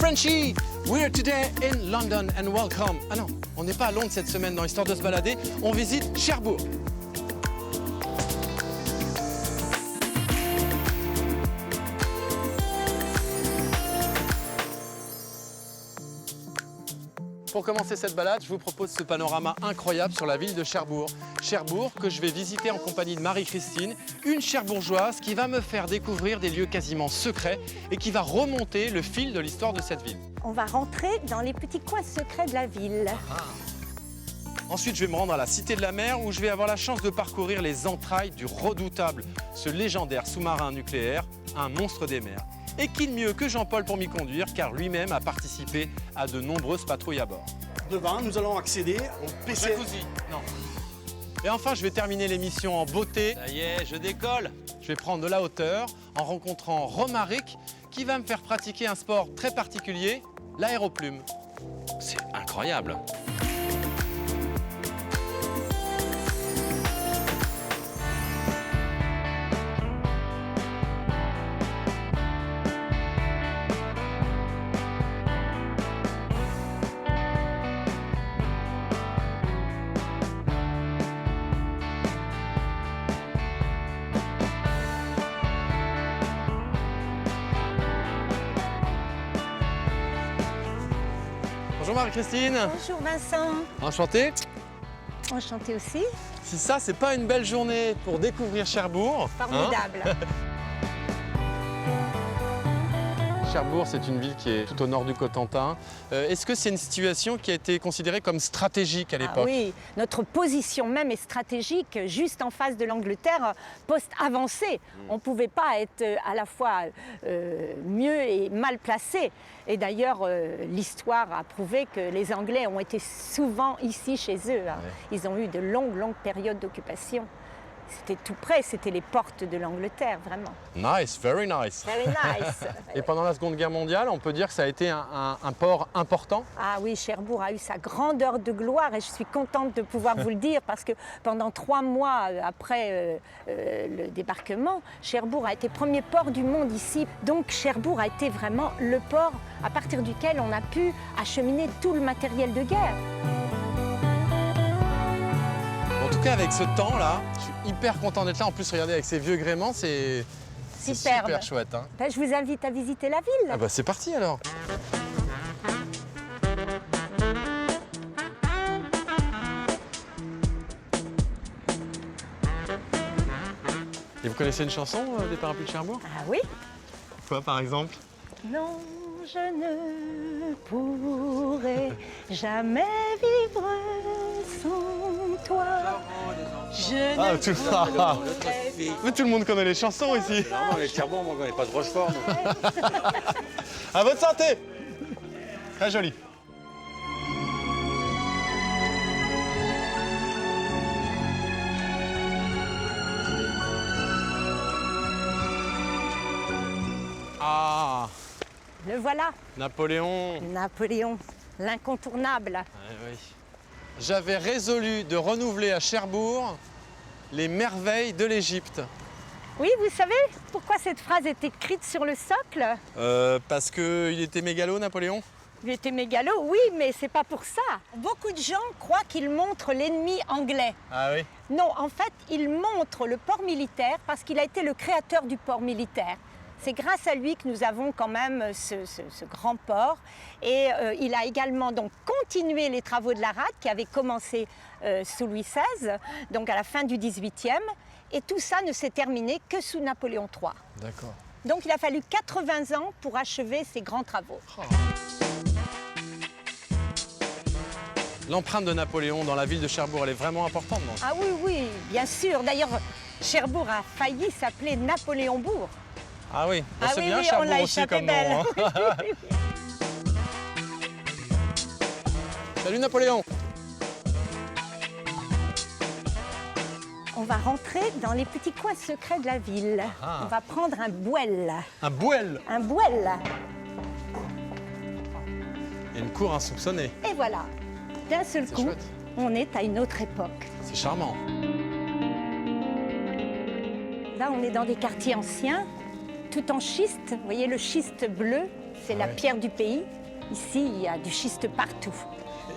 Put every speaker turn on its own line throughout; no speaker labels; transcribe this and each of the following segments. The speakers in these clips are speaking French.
Frenchie! We're today in London and welcome. Ah non, on n'est pas à Londres cette semaine dans Histoire de se balader, on visite Cherbourg. Pour commencer cette balade, je vous propose ce panorama incroyable sur la ville de Cherbourg. Cherbourg que je vais visiter en compagnie de Marie-Christine, une Cherbourgeoise qui va me faire découvrir des lieux quasiment secrets et qui va remonter le fil de l'histoire de cette ville.
On va rentrer dans les petits coins secrets de la ville.
Ensuite, je vais me rendre à la Cité de la Mer où je vais avoir la chance de parcourir les entrailles du redoutable, ce légendaire sous-marin nucléaire, un monstre des mers. Et qui de mieux que Jean-Paul pour m'y conduire, car lui-même a participé à de nombreuses patrouilles à bord.
Devant, nous allons accéder au PC.
Jacuzzi, non. Et enfin, je vais terminer l'émission en beauté. Ça y est, je décolle. Je vais prendre de la hauteur en rencontrant Romaric, qui va me faire pratiquer un sport très particulier, l'aéroplume. C'est incroyable. Bonjour Marie-Christine.
Bonjour Vincent.
Enchanté.
Enchanté aussi.
Si ça, c'est pas une belle journée pour découvrir Cherbourg.
Formidable.
Cherbourg, c'est une ville qui est tout au nord du Cotentin. Est-ce que c'est une situation qui a été considérée comme stratégique à l'époque?
Oui, notre position même est stratégique, juste en face de l'Angleterre, poste avancé. On ne pouvait pas être à la fois mieux et mal placé. Et d'ailleurs, l'histoire a prouvé que les Anglais ont été souvent ici chez eux. Ouais. Ils ont eu de longues périodes d'occupation. C'était tout près, c'était les portes de l'Angleterre, vraiment.
Nice, very nice.
Very nice.
Et pendant la Seconde Guerre mondiale, on peut dire que ça a été un port important?
Ah oui, Cherbourg a eu sa grande heure de gloire et je suis contente de pouvoir vous le dire parce que pendant 3 mois après le débarquement, Cherbourg a été premier port du monde ici. Donc Cherbourg a été vraiment le port à partir duquel on a pu acheminer tout le matériel de guerre.
En tout cas, avec ce temps-là, je suis hyper content d'être là. En plus, regardez, avec ces vieux gréments, c'est super chouette. Hein.
Ben, je vous invite à visiter la ville.
Ah bah c'est parti alors. Et vous connaissez une chanson des Parapluies de Cherbourg?
Ah oui.
Quoi, par exemple?
Non, je ne pourrai jamais vivre sans toi.
Mais tout le monde connaît les chansons ici.
Non, les Cherbourg, on ne connaît pas de Rochefort.
À votre santé. Très joli. Ah,
le voilà.
Napoléon.
Napoléon, l'incontournable.
Oui. J'avais résolu de renouveler à Cherbourg les merveilles de l'Égypte.
Oui, vous savez pourquoi cette phrase est écrite sur le socle?
Parce qu'il était mégalo, Napoléon?
Il était mégalo, oui, mais c'est pas pour ça. Beaucoup de gens croient qu'il montre l'ennemi anglais.
Ah oui?
Non, en fait, il montre le port militaire parce qu'il a été le créateur du port militaire. C'est grâce à lui que nous avons quand même ce grand port. Et il a également donc continué les travaux de la rade qui avaient commencé sous Louis XVI, donc à la fin du XVIIIe. Et tout ça ne s'est terminé que sous Napoléon III.
D'accord.
Donc il a fallu 80 ans pour achever ces grands travaux.
Oh. L'empreinte de Napoléon dans la ville de Cherbourg, elle est vraiment importante, non?
Ah oui, oui, bien sûr. D'ailleurs, Cherbourg a failli s'appeler Napoléonbourg.
Ah oui,
ah
c'est
oui,
bien
oui,
Cherbourg
on l'a
aussi
échappé
comme
belle.
nom. Hein. Salut Napoléon.
On va rentrer dans les petits coins secrets de la ville.
Ah.
On va prendre un bouel.
Un bouel.
Un bouel.
Et une cour insoupçonnée.
Et voilà, d'un seul coup,
Chouette.
on est à une autre époque.
C'est charmant.
Là, on est dans des quartiers anciens, tout en schiste. Vous voyez, le schiste bleu, c'est la pierre du pays. Ici, il y a du schiste partout.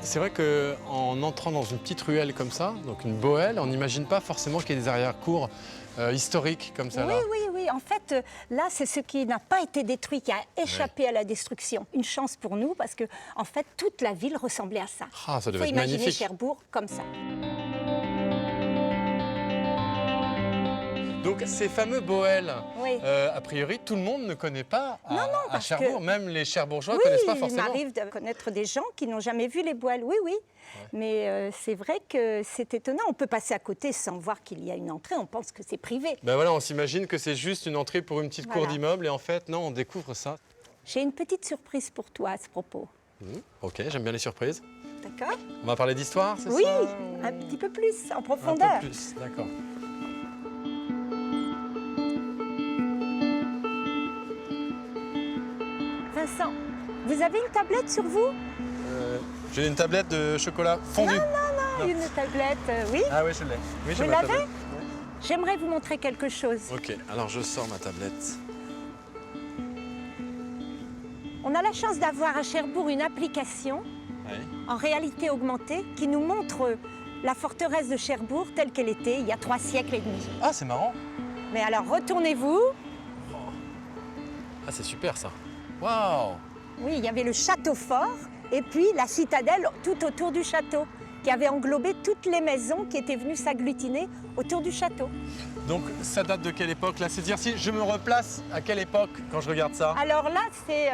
C'est vrai qu'en entrant dans une petite ruelle comme ça, donc une bohèle, on n'imagine pas forcément qu'il y ait des arrière-cours historiques comme ça
Oui,
là.
oui, oui. En fait, là, c'est ce qui n'a pas été détruit, qui a échappé à la destruction. Une chance pour nous, parce que, en fait, toute la ville ressemblait à ça.
Ah, ça
Il
devait
faut
être
imaginer
magnifique.
Cherbourg comme ça.
Donc ces fameux Bohèles,
Oui.
a priori, tout le monde ne connaît pas à
parce
Cherbourg.
que-
Même les Cherbourgeois ne
Oui,
connaissent pas
il
forcément.
m'arrive de connaître des gens qui n'ont jamais vu les Bohèles. Oui, oui. Mais c'est vrai que c'est étonnant. On peut passer à côté sans voir qu'il y a une entrée. On pense que c'est privé.
Ben voilà, on s'imagine que c'est juste une entrée pour une petite cour
Voilà.
d'immeuble et en fait, non, on découvre ça.
J'ai une petite surprise pour toi à ce propos.
Ok, j'aime bien les surprises.
D'accord?
On va parler d'histoire, c'est
Oui,
ça
un petit peu plus, en
Un
profondeur.
peu plus, d'accord.
Vincent, vous avez une tablette sur vous?
J'ai une tablette de chocolat fondu.
Ah, une tablette, oui.
Ah oui, je l'ai. Oui, j'ai
Vous
ma
l'avez?
tablette.
J'aimerais vous montrer quelque chose.
Ok, alors je sors ma tablette.
On a la chance d'avoir à Cherbourg une application
Ouais.
en réalité augmentée qui nous montre la forteresse de Cherbourg telle qu'elle était il y a 3 siècles et demi.
Ah, c'est marrant.
Mais alors retournez-vous.
Ah, c'est super ça. Waouh.
Oui, il y avait le château fort et puis la citadelle tout autour du château qui avait englobé toutes les maisons qui étaient venues s'agglutiner autour du château.
Donc ça date de quelle époque là? C'est-à-dire si je me replace à quelle époque quand je regarde ça?
Alors là, c'est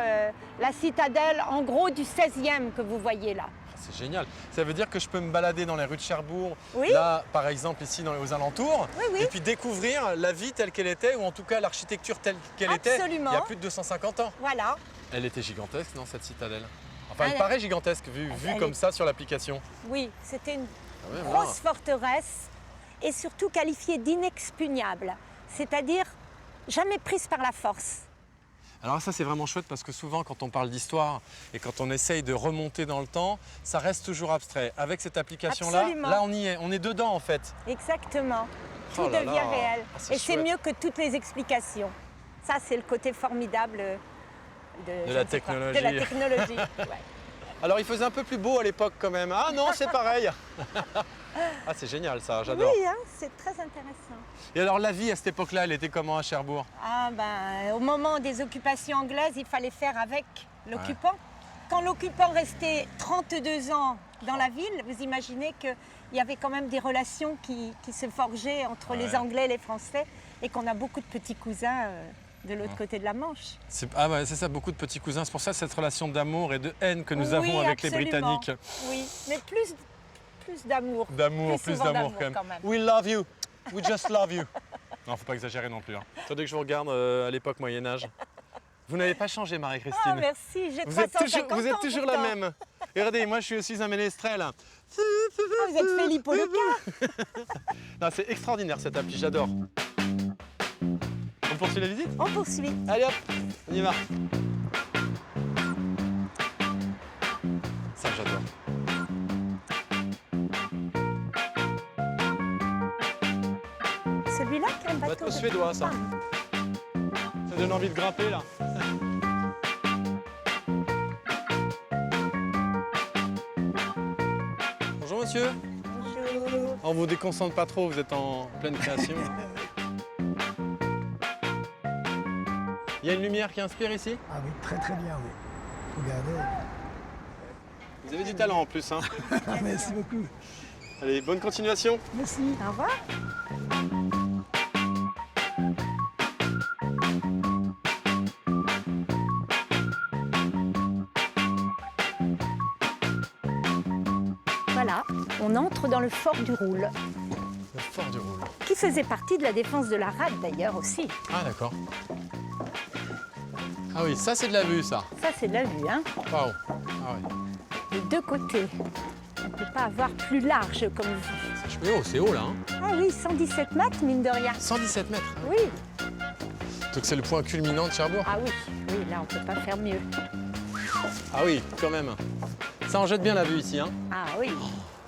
la citadelle en gros du 16e que vous voyez là.
Ah, c'est génial. Ça veut dire que je peux me balader dans les rues de Cherbourg,
Oui.
là par exemple ici aux alentours,
Oui, oui.
et puis découvrir la vie telle qu'elle était, ou en tout cas l'architecture telle qu'elle était
Absolument.
il y a plus de 250 ans.
Voilà.
Elle était gigantesque, non, cette citadelle? Enfin, elle
Elle-
paraît gigantesque vu
Elle
comme
est-
ça sur l'application.
Oui, c'était une
Ah ouais, voilà.
grosse forteresse et surtout qualifiée d'inexpugnable, c'est-à-dire jamais prise par la force.
Alors ça c'est vraiment chouette parce que souvent quand on parle d'histoire et quand on essaye de remonter dans le temps, ça reste toujours abstrait. Avec cette application-là,
Absolument.
là on y est, on est dedans en fait.
Exactement. Tout
Oh là
devient
là.
réel.
Ah, c'est
Et c'est
chouette.
mieux que toutes les explications. Ça, c'est le côté formidable
De
je
la
ne sais pas,
technologie.
de la technologie. Ouais.
Alors il faisait un peu plus beau à l'époque quand même. Ah non, c'est pareil. Ah c'est génial ça, j'adore.
Oui, hein, c'est très intéressant.
Et alors la vie à cette époque-là, elle était comment à Cherbourg?
Ah ben, au moment des occupations anglaises, il fallait faire avec l'occupant. Quand l'occupant restait 32 ans dans la ville, vous imaginez qu'il y avait quand même des relations qui se forgeaient entre les
Ouais.
Anglais et les Français et qu'on a beaucoup de petits cousins de l'autre côté de la Manche.
Ah ouais, c'est ça, beaucoup de petits cousins. C'est pour ça cette relation d'amour et de haine que nous
Oui,
avons avec les
absolument.
Britanniques.
Oui, mais plus d'amour.
D'amour, plus
souvent
d'amour quand même. We love you. We just love you. Non, faut pas exagérer non plus. Hein. Attendez que je vous regarde à l'époque Moyen-Âge. Vous n'avez pas changé, Marie-Christine.
Ah, merci, j'ai
Vous êtes
350
toujours, vous êtes
ans
toujours la
pourtant.
même. Et regardez, moi je suis un ménestrel.
Ah, vous êtes Philippe Leca.
Non, c'est extraordinaire cette appli, j'adore. On poursuit la visite?
On poursuit.
Allez hop, on y va. Ça, j'adore.
Celui-là qui est un bateau.
Bateau
de
suédois, ça.
campagne.
Ça donne envie de grimper là. Bonjour monsieur.
Bonjour.
On vous déconcentre pas trop, vous êtes en pleine création. Il y a une lumière qui inspire ici?
Ah oui, très très bien, oui. Regardez.
Vous avez du talent en plus. Hein.
Merci beaucoup.
Allez, bonne continuation.
Merci.
Au revoir. Voilà, on entre dans le fort du Roule,
Le fort du Roule.
qui faisait partie de la défense de la rade d'ailleurs aussi.
Ah d'accord. Ah oui, ça c'est de la vue ça.
Ça c'est de la vue, hein,
Waouh. Ah ouais.
de deux côtés. On ne peut pas avoir plus large comme vue.
C'est haut là. Hein.
Ah oui, 117 mètres, mine de rien.
117 mètres. Hein.
Oui,
Donc c'est le point culminant de Cherbourg.
ah oui, oui, là on ne peut pas faire mieux.
Ah oui, quand même. Ça en jette bien la vue ici. Hein.
Ah oui.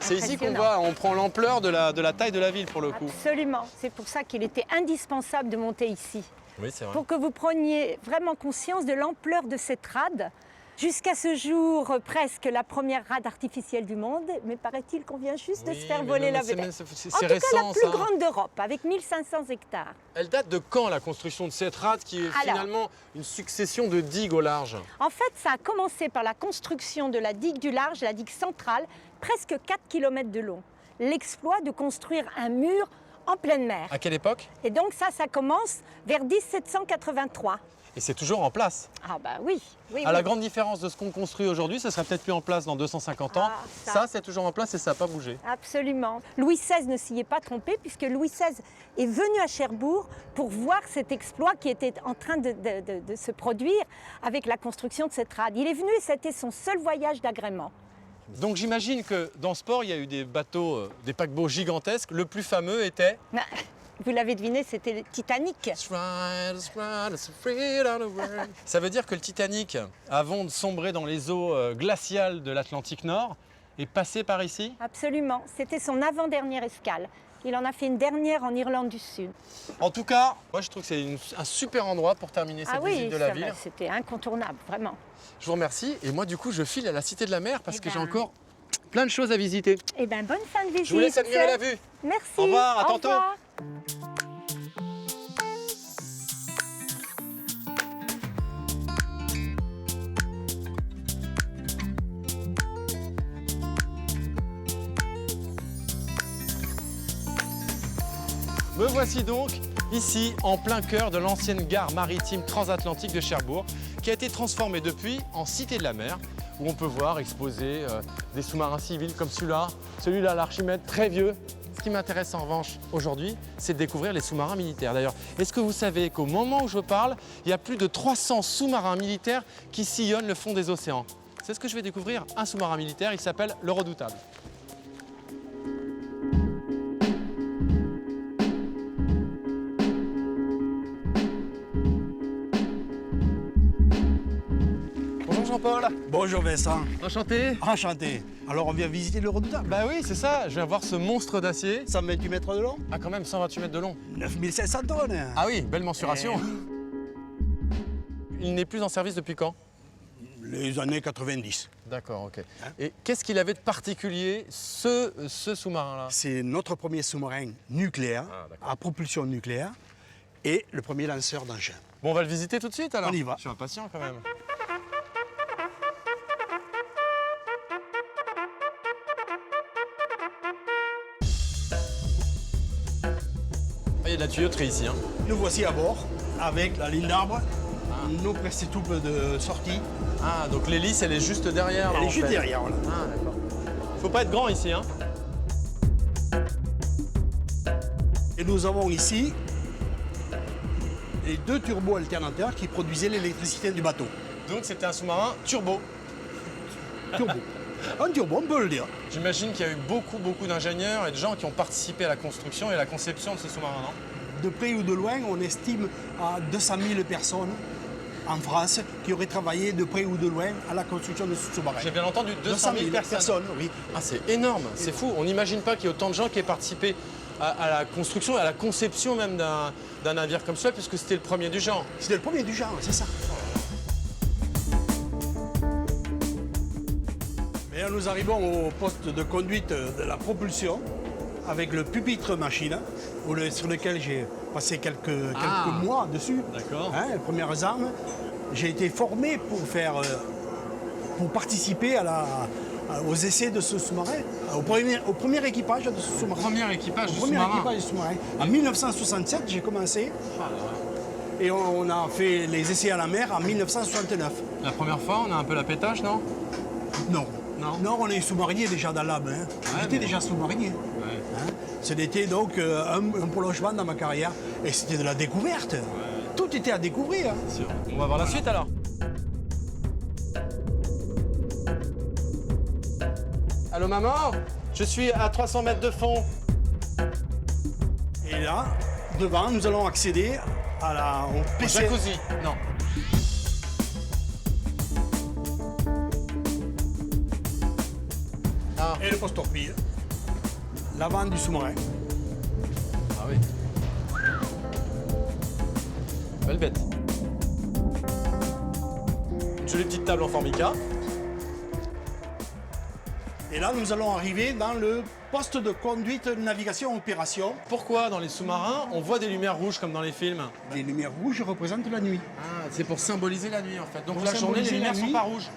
C'est ici qu'on
Impressionnant.
voit, on prend l'ampleur de la taille de la ville pour le coup.
Absolument. C'est pour ça qu'il était indispensable de monter ici.
Oui, c'est vrai.
Pour que vous preniez vraiment conscience de l'ampleur de cette rade Jusqu'à ce jour, presque la première rade artificielle du monde, mais paraît-il qu'on vient juste de se faire voler la vedette.
C'est
En tout cas,
récent,
la plus
ça.
grande d'Europe, avec 1500 hectares.
Elle date de quand, la construction de cette rade, qui est
Alors.
finalement une succession de digues au large?
En fait, ça a commencé par la construction de la digue du large, la digue centrale, presque 4 km de long. L'exploit de construire un mur en pleine mer.
À quelle époque?
Et donc ça commence vers 1783.
Et c'est toujours en place.
Ah bah oui, oui,
À la
oui.
grande différence de ce qu'on construit aujourd'hui, ça serait peut-être plus en place dans 250 ans.
Ah, ça.
Ça, c'est toujours en place et ça n'a pas bougé.
Absolument. Louis XVI ne s'y est pas trompé puisque Louis XVI est venu à Cherbourg pour voir cet exploit qui était en train de se produire avec la construction de cette rade. Il est venu et c'était son seul voyage d'agrément.
Donc j'imagine que dans ce port, il y a eu des bateaux, des paquebots gigantesques. Le plus fameux était...
Vous l'avez deviné, c'était le Titanic.
Ça veut dire que le Titanic, avant de sombrer dans les eaux glaciales de l'Atlantique Nord, est passé par ici?
Absolument. C'était son avant-dernière escale. Il en a fait une dernière en Irlande du Sud.
En tout cas, moi je trouve que c'est un super endroit pour terminer cette visite de la ville.
C'était incontournable, vraiment.
Je vous remercie. Et moi, du coup, je file à la Cité de la Mer parce
Eh
que j'ai
ben.
encore plein de choses à visiter.
Eh bien, bonne fin de visite.
Je vous laisse admirer la vue.
Merci.
Au revoir, à
Au
tantôt.
revoir.
Me voici donc ici, en plein cœur de l'ancienne gare maritime transatlantique de Cherbourg, qui a été transformée depuis en Cité de la Mer, où on peut voir exposer des sous-marins civils comme celui-là, l'Archimède, très vieux. Ce qui m'intéresse en revanche aujourd'hui, c'est de découvrir les sous-marins militaires. D'ailleurs, est-ce que vous savez qu'au moment où je parle, il y a plus de 300 sous-marins militaires qui sillonnent le fond des océans? C'est ce que je vais découvrir, un sous-marin militaire, il s'appelle le Redoutable. Bonjour Jean-Paul.
Bonjour Vincent.
Enchanté.
Enchanté. Alors on vient visiter le Redoutable.
Bah oui, c'est ça, je viens voir ce monstre d'acier.
128 mètres de long,
Ah quand même, 128 mètres de long.
9500 tonnes.
Ah oui, belle mensuration. Il n'est plus en service depuis quand?
Les années 90.
D'accord, ok. Et qu'est-ce qu'il avait de particulier, ce sous-marin-là?
C'est notre premier sous-marin nucléaire, à propulsion nucléaire, et le premier lanceur d'engins.
Bon, on va le visiter tout de suite alors.
On y va.
Je suis impatient quand même. Il y a de la tuyauterie ici. Hein.
Nous voici à bord, avec la ligne d'arbre, nos presse-souples de sortie.
Ah, donc l'hélice, elle est juste derrière. là,
Elle est
en
juste
fait.
derrière, voilà.
Ah, d'accord. Faut pas être grand ici, hein.
Et nous avons ici les deux turbos alternateurs qui produisaient l'électricité du bateau.
Donc c'était un sous-marin turbo.
Turbo. Un turbo, on peut le dire.
J'imagine qu'il y a eu beaucoup d'ingénieurs et de gens qui ont participé à la construction et à la conception de ce sous-marin, non?
De près ou de loin, on estime à 200 000 personnes en France qui auraient travaillé de près ou de loin à la construction de ce sous-marin.
J'ai bien entendu, 200 000 personnes.
Oui.
Ah, c'est énorme, c'est fou. On n'imagine pas qu'il y ait autant de gens qui aient participé à la construction et à la conception même d'un navire comme ça, puisque c'était le premier du genre.
C'était le premier du genre, c'est ça. Et là, nous arrivons au poste de conduite de la propulsion avec le pupitre machine sur lequel j'ai passé quelques mois dessus.
D'accord.
Hein, les premières armes. J'ai été formé pour participer aux essais de ce sous-marin, au premier équipage de ce sous-marin.
Premier équipage du
Premier
sous-marin.
équipage du sous-marin. En 1967, j'ai commencé. Et on a fait les essais à la mer en 1969.
La première fois, on a un peu la pétage, non?
Non.
Non.
Non, on est sous-marinier déjà dans l'âme. Hein. J'étais déjà sous-marinier. Hein. C'était donc un prolongement dans ma carrière. Et c'était de la découverte. Tout était à découvrir.
Sûr. On va voir la suite alors. Allô maman? Je suis à 300 mètres de fond.
Et là, devant, nous allons accéder au PC.
Jacuzzi? Non. Ah.
Et le poste-torpille. L'avant du sous-marin.
Ah oui. Belle bête. Jolies petites tables en formica.
Et là, nous allons arriver dans le poste de conduite navigation opération.
Pourquoi dans les sous-marins, on voit des lumières rouges comme dans les films?
Les lumières rouges représentent la nuit.
Ah, c'est pour symboliser la nuit en fait. Donc
Pour
la journée, les
symboliser la
lumières sont
nuit.
pas rouges.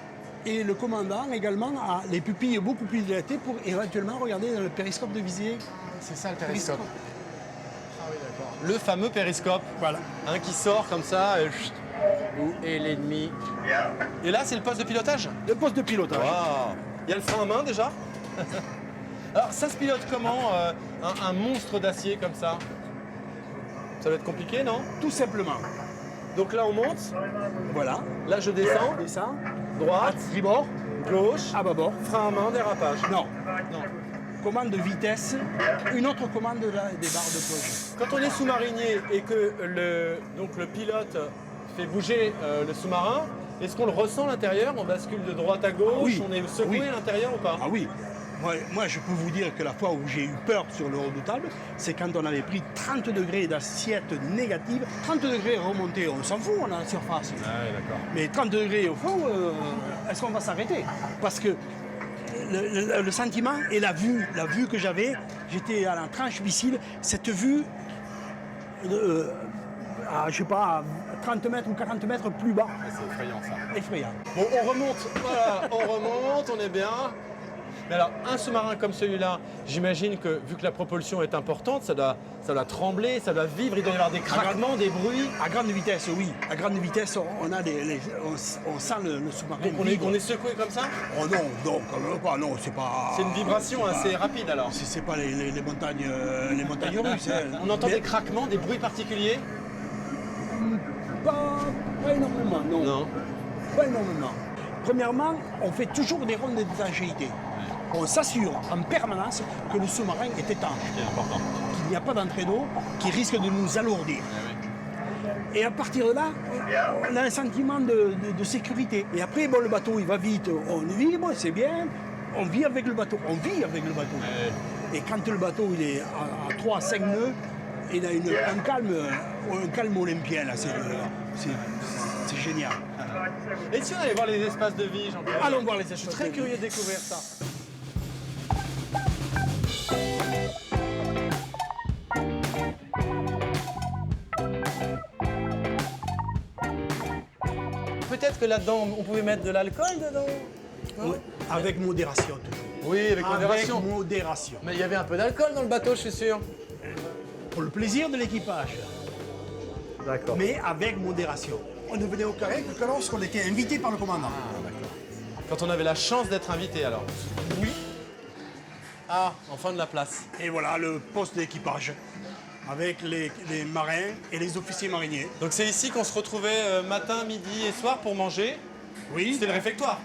Et le commandant également a les pupilles beaucoup plus dilatées pour éventuellement regarder dans le périscope de visée.
C'est ça le périscope. Ah oui, d'accord. Le fameux périscope,
Voilà.
hein, qui sort comme ça. Chut. Où est l'ennemi? Et là, c'est le poste de pilotage?
Le poste de pilotage.
Waouh. Il y a le frein à main déjà. Alors ça se pilote comment un monstre d'acier comme ça? Ça va être compliqué, non?
Tout simplement.
Donc là on monte,
Voilà.
là je descends,
Et ça,
droite,
tribord,
gauche,
à bâbord.
frein à main, dérapage.
Non.
Non.
Commande de vitesse, une autre commande des barres de plonge.
Quand on est sous-marinier et que donc le pilote fait bouger le sous-marin, est-ce qu'on le ressent à l'intérieur? On bascule de droite à gauche,
Oui.
on est secoué
Oui.
à l'intérieur ou pas?
Ah oui. Moi, je peux vous dire que la fois où j'ai eu peur sur le redoutable, c'est quand on avait pris 30 degrés d'assiette négative. 30 degrés remontés, on s'en fout, on est à la surface.
Ah oui, d'accord.
Mais 30 degrés au fond, est-ce qu'on va s'arrêter? Parce que le sentiment et la vue que j'avais, j'étais à la tranche missile, cette vue, à, je sais pas, à 30 mètres ou 40 mètres plus bas,
C'est effrayant ça.
effrayant.
Bon, on remonte, voilà, on remonte, on est bien. Mais alors, un sous-marin comme celui-là, j'imagine que vu que la propulsion est importante, ça doit trembler, ça doit vivre, il doit y avoir des craquements, des bruits.
À grande vitesse, oui. À grande vitesse, on a on sent le sous-marin.
Donc
vivre.
on est secoué comme ça?
Oh non, quand même pas, non, c'est pas.
C'est une vibration
c'est pas-
assez rapide alors.
C'est pas les montagnes russes. Hein.
On entend
Mais
des craquements, des bruits particuliers?
pas énormément, non.
Non.
Pas énormément. Premièrement, on fait toujours des rondes d'étanchéité. On s'assure en permanence que le sous-marin est étanche,
C'est important.
qu'il n'y a pas d'entrée d'eau qui risque de nous alourdir. Et à partir de là, on a un sentiment de sécurité. Et après, bon, le bateau, il va vite, on vibre, c'est bien. On vit avec le bateau, on vit avec le bateau. Et quand le bateau il est à 3 à 5 nœuds, il a un calme olympien, là, c'est génial.
Et si on allait voir les espaces de vie, Jean-Pierre?
Allons voir les
Je suis
espaces
très
de
curieux
vie.
de découvrir ça. Peut-être que là-dedans, on pouvait mettre de l'alcool dedans?
Oui, avec modération toujours.
Oui, avec modération.
Avec modération.
Mais il y avait un peu d'alcool dans le bateau, je suis sûr.
Pour le plaisir de l'équipage,
D'accord.
mais avec modération. On ne venait au carré que lorsqu'on était invité par le commandant.
Quand on avait la chance d'être invité alors.
Oui.
Ah, enfin de la place.
Et voilà le poste d'équipage, avec les marins et les officiers mariniers.
Donc c'est ici qu'on se retrouvait matin, midi et soir pour manger.
Oui.
C'était le réfectoire.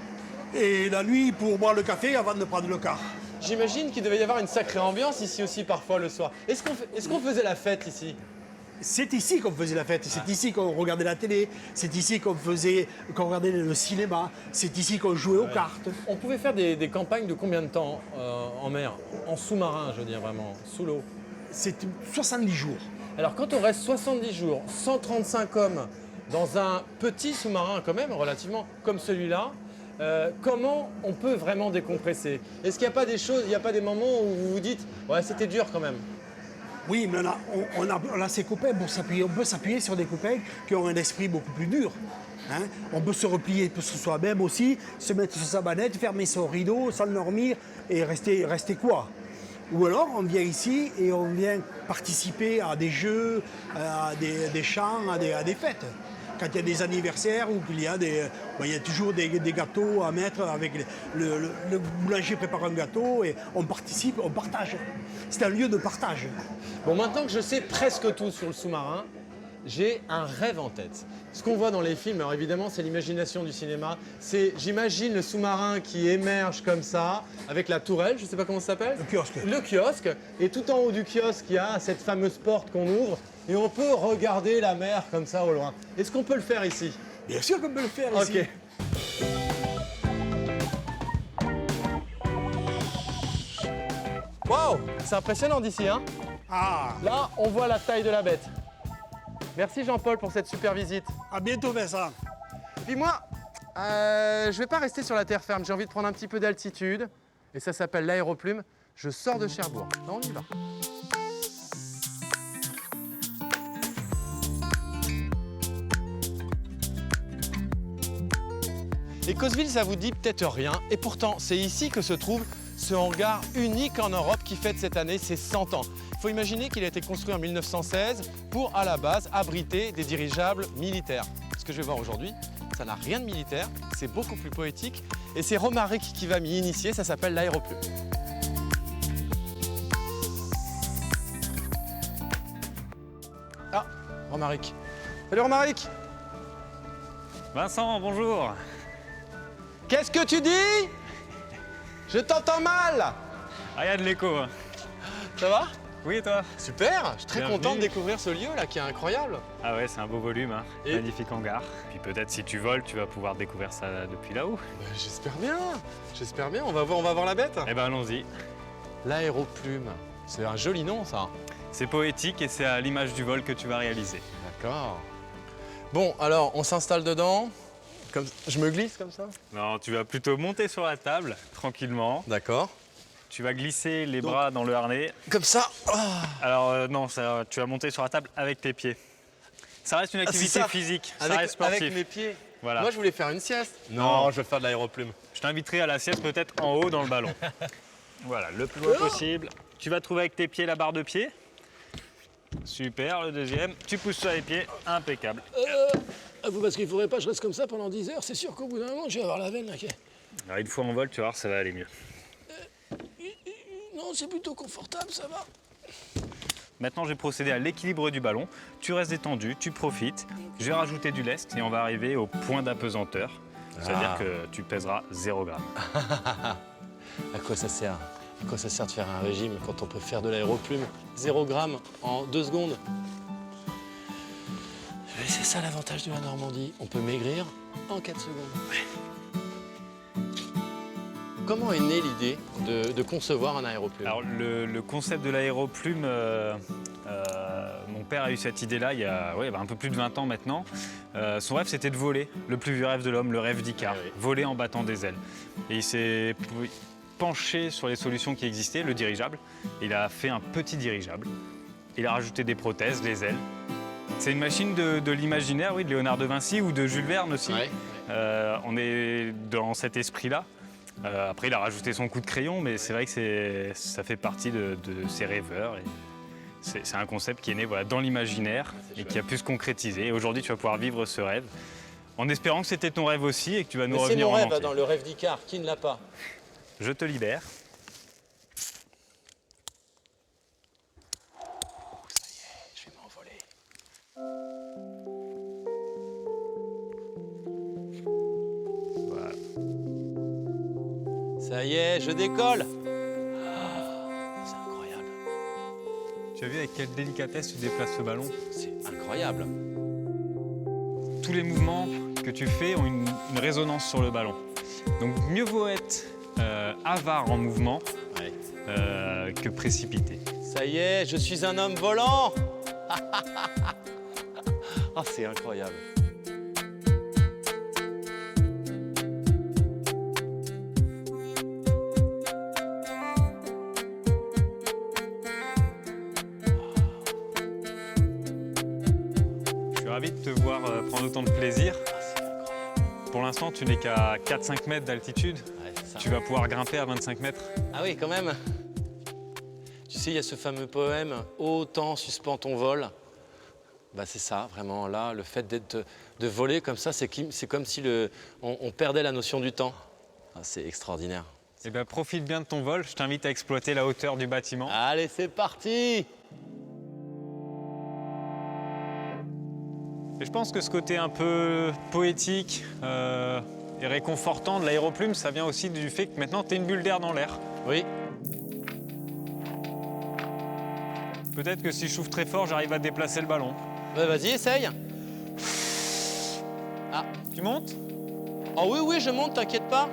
Et la nuit pour boire le café avant de prendre le car.
J'imagine qu'il devait y avoir une sacrée ambiance ici aussi parfois le soir. Est-ce qu'on faisait la fête ici?
C'est ici qu'on faisait la fête, c'est ici qu'on regardait la télé, c'est ici qu'on regardait le cinéma, c'est ici qu'on jouait aux cartes.
On pouvait faire des campagnes de combien de temps en mer? En sous-marin, je veux dire vraiment, sous l'eau.
C'est 70 jours.
Alors quand on reste 70 jours, 135 hommes dans un petit sous-marin quand même, relativement comme celui-là, comment on peut vraiment décompresser? Est-ce qu'il n'y a pas des choses, il n'y a pas des moments où vous vous dites « ouais, c'était dur quand même ».
Oui, mais on a ces copains pour s'appuyer. On peut s'appuyer sur des copains qui ont un esprit beaucoup plus dur. Hein. On peut se replier sur soi-même aussi, se mettre sur sa banette, fermer son rideau, s'endormir et rester quoi. Ou alors on vient ici et on vient participer à des jeux, à des chants, à des fêtes. Quand il y a des anniversaires ou qu'il y a il y a toujours des gâteaux à mettre avec le boulanger prépare un gâteau et on participe, on partage. C'est un lieu de partage.
Bon, maintenant que je sais presque tout sur le sous-marin, j'ai un rêve en tête. Ce qu'on voit dans les films, alors évidemment, c'est l'imagination du cinéma. C'est, j'imagine, le sous-marin qui émerge comme ça, avec la tourelle, je ne sais pas comment ça s'appelle.
Le kiosque.
Le kiosque. Et tout en haut du kiosque, il y a cette fameuse porte qu'on ouvre et on peut regarder la mer comme ça au loin. Est-ce qu'on peut le faire ici?
Bien sûr qu'on peut le faire ici.
Ok. Waouh, c'est impressionnant d'ici, hein?
Ah,
Là, on voit la taille de la bête. Merci Jean-Paul pour cette super visite.
à bientôt Vincent.
Puis moi, Je vais pas rester sur la terre ferme, j'ai envie de prendre un petit peu d'altitude. Et ça s'appelle l'aéroplume. Je sors de Cherbourg. On y va. Et Cosville, ça vous dit peut-être rien. Et pourtant, c'est ici que se trouve ce hangar unique en Europe qui fête cette année ses 100 ans. Il faut imaginer qu'il a été construit en 1916 pour, à la base, abriter des dirigeables militaires. Ce que je vais voir aujourd'hui, ça n'a rien de militaire, c'est beaucoup plus poétique. Et c'est Romaric qui va m'y initier, ça s'appelle l'aéroplume. Ah, Romaric. Salut Romaric.
Vincent, bonjour.
Qu'est-ce que tu dis? Je t'entends mal.
Ah, il y a de l'écho.
Ça va?
Oui, et toi?
Super, je suis très
Bienvenue.
content de découvrir ce lieu là qui est incroyable.
Ah ouais, c'est un beau volume, hein.
Et
Magnifique hangar. Puis peut-être si tu voles, tu vas pouvoir découvrir ça depuis là-haut.
J'espère bien, on va voir la bête.
Eh ben allons-y.
L'aéroplume, c'est un joli nom ça.
C'est poétique et c'est à l'image du vol que tu vas réaliser.
D'accord. Bon, alors on s'installe dedans. Je me glisse comme ça?
Non, tu vas plutôt monter sur la table, tranquillement.
D'accord.
Tu vas glisser les bras dans le harnais.
Comme ça.
Alors non, tu vas monter sur la table avec tes pieds. Ça reste une activité physique, ça reste sportif.
Avec mes pieds.
Voilà.
Moi je voulais faire une sieste.
Non.
Je vais faire de l'aéroplume.
Je t'inviterai à la sieste peut-être en haut dans le ballon. Voilà, le plus loin possible. Tu vas trouver avec tes pieds la barre de pied. Super, le deuxième. Tu pousses sur les pieds, impeccable.
Avoue, parce qu'il ne faudrait pas que je reste comme ça pendant 10 heures. C'est sûr qu'au bout d'un moment, je vais avoir la veine. Là,
Alors, une fois en vol, tu vas voir, ça va aller mieux.
Non, c'est plutôt confortable, ça va.
Maintenant, je vais procéder à l'équilibre du ballon. Tu restes détendu, tu profites. Je vais rajouter du lest et on va arriver au point d'apesanteur. C'est-à-dire que tu pèseras 0 g.
À quoi ça sert? À quoi ça sert de faire un régime quand on peut faire de l'aéroplume? 0 g en 2 secondes. C'est ça l'avantage de la Normandie. On peut maigrir en 4 secondes. Comment est née l'idée de concevoir un aéroplume?
Alors, le concept de l'aéroplume, mon père a eu cette idée-là il y a un peu plus de 20 ans maintenant. Son rêve, c'était de voler. Le plus vieux rêve de l'homme, le rêve d'Icare.
Ah oui.
Voler en battant des ailes. Et il s'est penché sur les solutions qui existaient, le dirigeable. Il a fait un petit dirigeable. Il a rajouté des prothèses, les ailes. C'est une machine de l'imaginaire, oui, de Léonard de Vinci ou de Jules Verne aussi.
Ouais.
On est dans cet esprit-là. Après, il a rajouté son coup de crayon, mais c'est vrai que ça fait partie de ses rêveurs. C'est un concept qui est né dans l'imaginaire et qui a pu se concrétiser. Et aujourd'hui, tu vas pouvoir vivre ce rêve en espérant que c'était ton rêve aussi et que tu vas nous revenir en entier.
C'est mon rêve, dans le rêve d'Icare. Qui ne l'a pas?
Je te libère.
Je vais m'envoler.
Voilà.
Ça y est, je décolle. C'est incroyable.
Tu as vu avec quelle délicatesse tu déplaces ce ballon?
C'est incroyable.
Tous les mouvements que tu fais ont une résonance sur le ballon. Donc mieux vaut être avare en mouvement que précipité.
Ça y est, je suis un homme volant. Ah, c'est incroyable.
Je suis ravi de te voir prendre autant de plaisir. Pour l'instant, tu n'es qu'à 4-5 mètres d'altitude.
Ouais, c'est ça.
Tu vas pouvoir grimper à 25 mètres.
Ah oui, quand même. Tu sais, il y a ce fameux poème « Autant suspends ton vol ». Bah, c'est ça, vraiment. Là, le fait de voler comme ça, c'est comme si on perdait la notion du temps. Ah, c'est extraordinaire.
Eh bien, profite bien de ton vol. Je t'invite à exploiter la hauteur du bâtiment.
Allez, c'est parti!
Et je pense que ce côté un peu poétique et réconfortant de l'aéroplume, ça vient aussi du fait que maintenant, tu es une bulle d'air dans l'air.
Oui.
Peut-être que si je souffle très fort, j'arrive à déplacer le ballon.
Ouais, vas-y, essaye. Ah.
Tu montes?
Oh oui, oui, je monte, t'inquiète pas.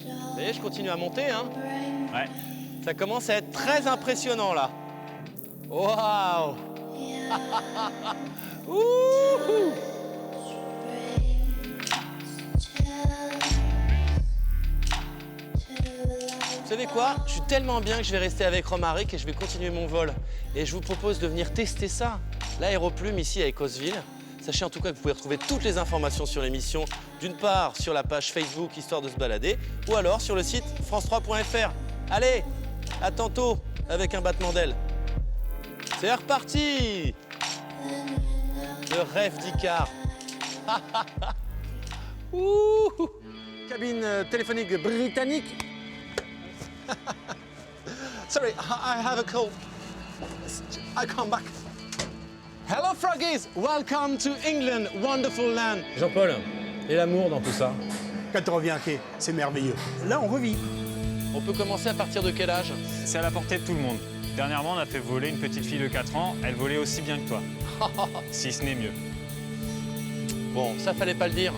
Vous voyez, je continue à monter, hein.
Ouais.
Ça commence à être très impressionnant, là. Waouh! Ouhou! Vous savez quoi? Je suis tellement bien que je vais rester avec Romaric et je vais continuer mon vol. Et je vous propose de venir tester ça, l'aéroplume ici à Écosville. Sachez en tout cas que vous pouvez retrouver toutes les informations sur l'émission, d'une part sur la page Facebook Histoire de se balader, ou alors sur le site france3.fr. Allez, à tantôt avec un battement d'aile. C'est reparti! Le rêve d'Icare. Ouh. Cabine téléphonique britannique. Sorry, I have a cold. I come back. Hello froggies, welcome to England, wonderful land. Jean-Paul, et l'amour dans tout ça?
Quand on revient à quai, c'est merveilleux. Là, on revit.
On peut commencer à partir de quel âge?
C'est à la portée de tout le monde. Dernièrement, on a fait voler une petite fille de 4 ans. Elle volait aussi bien que toi. Si ce n'est mieux.
Bon, ça fallait pas le dire.